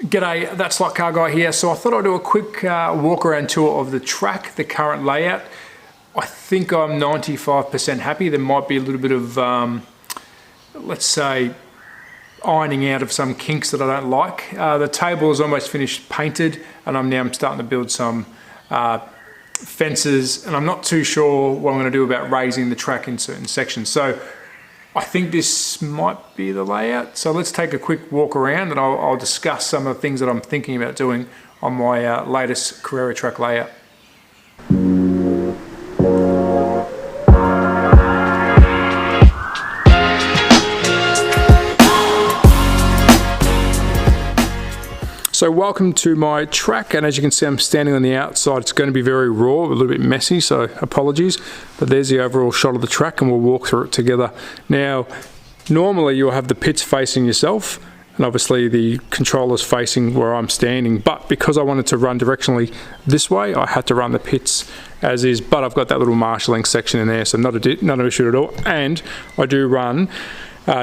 G'day, that's Slot Car Guy here. So I thought I'd do a quick walk around tour of the track, the current layout. I think I'm 95% happy. There might be a little bit of, let's say, ironing out of some kinks that I don't like. The table is almost finished painted, and I'm starting to build some fences, and I'm not too sure what I'm going to do about raising the track in certain sections. So I think this might be the layout. So let's take a quick walk around, and I'll discuss some of the things that I'm thinking about doing on my latest Carrera track layout. So welcome to my track, and as you can see I'm standing on the outside. It's going to be very raw, a little bit messy, so apologies, but there's the overall shot of the track and we'll walk through it together. Now normally you'll have the pits facing yourself and obviously the controllers facing where I'm standing, but because I wanted to run directionally this way I had to run the pits as is, but I've got that little marshalling section in there, so not an issue at all. And I do run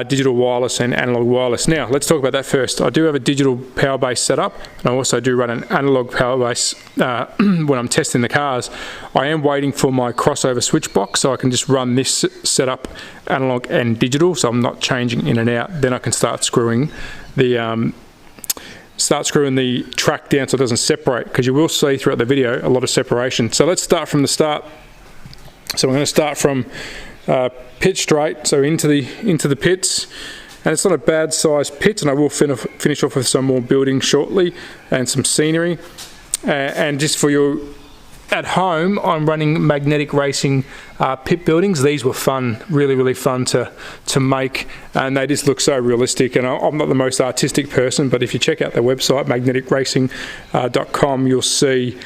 digital wireless and analog wireless. Now let's talk about that first. I do have a digital power base set up, and I also do run an analog power base when I'm testing the cars. I am waiting for my crossover switch box so I can just run this setup analog and digital, so I'm not changing in and out. Then I can start screwing the track down so it doesn't separate, because you will see throughout the video a lot of separation. So let's start from the start. So I'm going to start from pit straight, so into the pits, and it's not a bad sized pit, and I will finish off with some more building shortly and some scenery. And just for you at home, I'm running magnetic racing pit buildings. These were fun, really fun to make, and they just look so realistic. And I'm not the most artistic person, but if you check out their website magneticracing.com, you'll see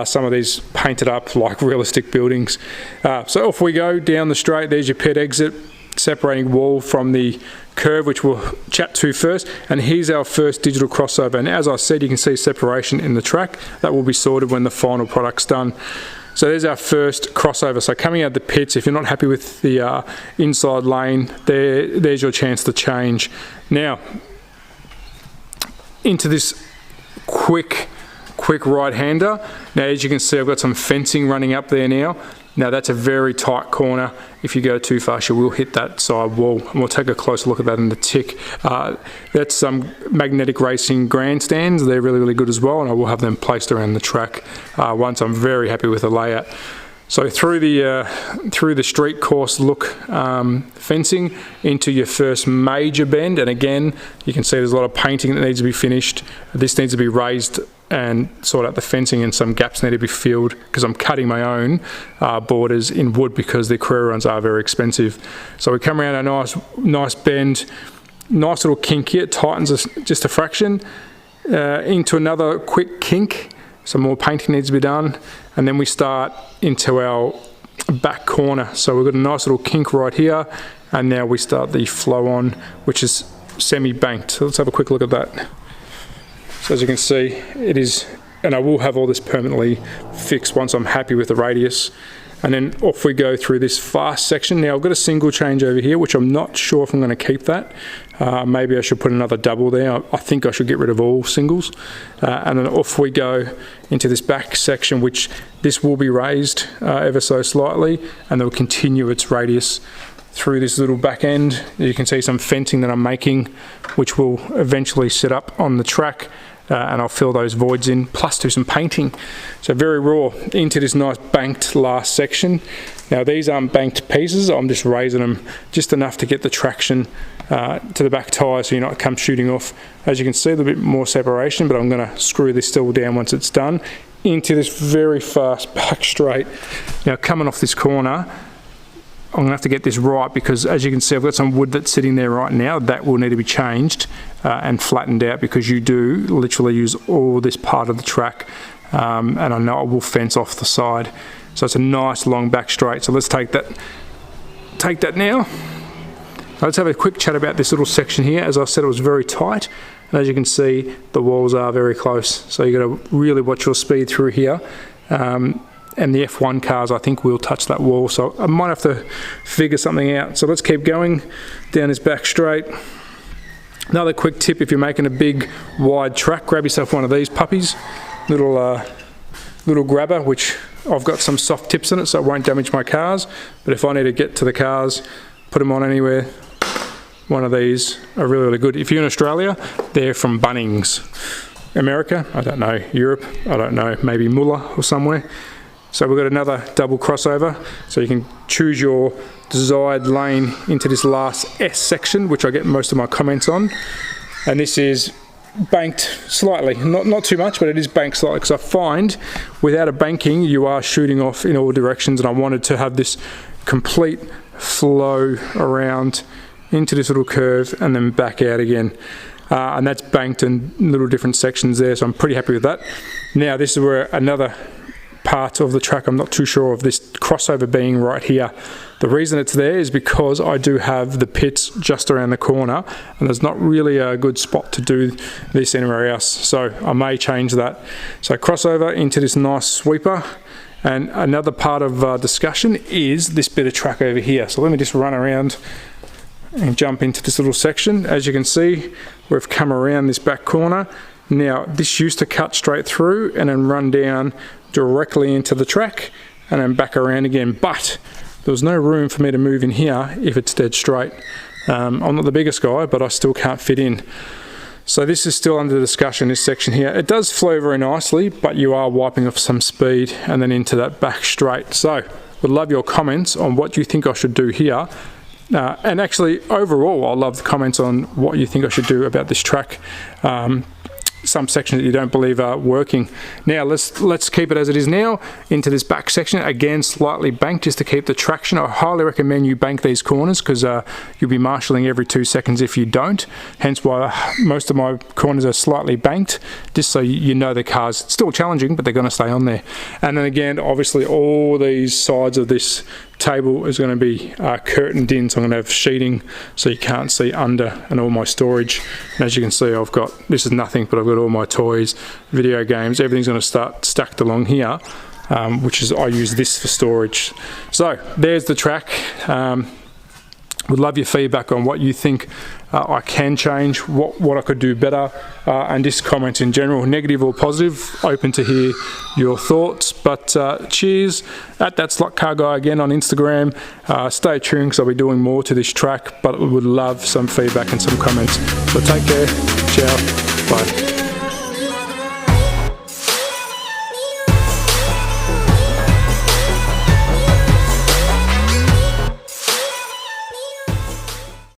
some of these painted up like realistic buildings. So off we go down the straight. There's your pit exit, separating wall from the curve, which we'll chat to first. And here's our first digital crossover, and as I said, you can see separation in the track. That will be sorted when the final product's done. So there's our first crossover. So coming out of the pits, if you're not happy with the inside lane, there's your chance to change. Now into this quick right-hander. Now as you can see, I've got some fencing running up there now. Now that's a very tight corner. If you go too fast, you will hit that side wall, and we'll take a closer look at that in the tick. That's some magnetic racing grandstands. They're really good as well, and I will have them placed around the track once I'm very happy with the layout. So through the street course look fencing into your first major bend, and again you can see there's a lot of painting that needs to be finished. This needs to be raised and sort out the fencing, and some gaps need to be filled because I'm cutting my own borders in wood because the Carrera ones are very expensive. So we come around a nice bend, nice little kink here, it tightens us just a fraction, into another quick kink. Some more painting needs to be done, and then we start into our back corner. So we've got a nice little kink right here, and now we start the flow on, which is semi-banked. So let's have a quick look at that. So as you can see, it is, and I will have all this permanently fixed once I'm happy with the radius. And then off we go through this fast section. Now I've got a single change over here, which I'm not sure if I'm going to keep that. Maybe I should put another double there. I think I should get rid of all singles. And then off we go into this back section, which this will be raised ever so slightly, and they'll continue its radius through this little back end. You can see some fencing that I'm making, which will eventually set up on the track. And I'll fill those voids in, plus do some painting. So very raw into this nice banked last section. Now these aren't banked pieces, I'm just raising them just enough to get the traction to the back tyre so you're not come shooting off. As you can see, a little bit more separation, but I'm going to screw this still down once it's done into this very fast back straight. Now coming off this corner, I'm going to have to get this right, because as you can see I've got some wood that's sitting there right now that will need to be changed and flattened out, because you do literally use all this part of the track, and I know it will fence off the side. So it's a nice long back straight. So let's take that now. Let's have a quick chat about this little section here. As I said, it was very tight, and as you can see the walls are very close, so you've got to really watch your speed through here. And the F1 cars I think will touch that wall, so I might have to figure something out. So let's keep going down this back straight. Another quick tip, if you're making a big wide track, grab yourself one of these puppies, little grabber, which I've got some soft tips in it so it won't damage my cars, but if I need to get to the cars, put them on anywhere, one of these are really, really good. If you're in Australia, they're from Bunnings. America, I don't know. Europe, I don't know, maybe Muller or somewhere. So we've got another double crossover, so you can choose your desired lane into this last S section, which I get most of my comments on. And this is banked slightly, not too much, but it is banked slightly, because I find without a banking you are shooting off in all directions, and I wanted to have this complete flow around into this little curve and then back out again. And that's banked in little different sections there, so I'm pretty happy with that. Now this is where another part of the track I'm not too sure of, this crossover being right here. The reason it's there is because I do have the pits just around the corner, and there's not really a good spot to do this anywhere else, so I may change that. So crossover into this nice sweeper. And another part of discussion is this bit of track over here. So let me just run around and jump into this little section. As you can see, we've come around this back corner. Now this used to cut straight through and then run down directly into the track and then back around again, but there was no room for me to move in here if it's dead straight. I'm not the biggest guy, but I still can't fit in. So this is still under discussion, this section here. It does flow very nicely, but you are wiping off some speed and then into that back straight. So would love your comments on what you think I should do here. And actually overall, I love the comments on what you think I should do about this track. Some sections that you don't believe are working. Now let's keep it as it is now into this back section, again slightly banked just to keep the traction. I highly recommend you bank these corners, because you'll be marshalling every 2 seconds if you don't, hence why most of my corners are slightly banked, just so you know the car's still challenging but they're going to stay on there. And then again, obviously all these sides of this table is going to be curtained in, so I'm going to have sheeting so you can't see under, and all my storage. And as you can see, I've got, this is nothing, but I've got all my toys, video games, everything's going to start stacked along here, which is, I use this for storage. So there's the track. Would love your feedback on what you think I can change, what I could do better, and just comments in general, negative or positive. Open to hear your thoughts. But cheers at That Slot Car Guy again on Instagram. Stay tuned, because I'll be doing more to this track, but we would love some feedback and some comments. So take care. Ciao. Bye.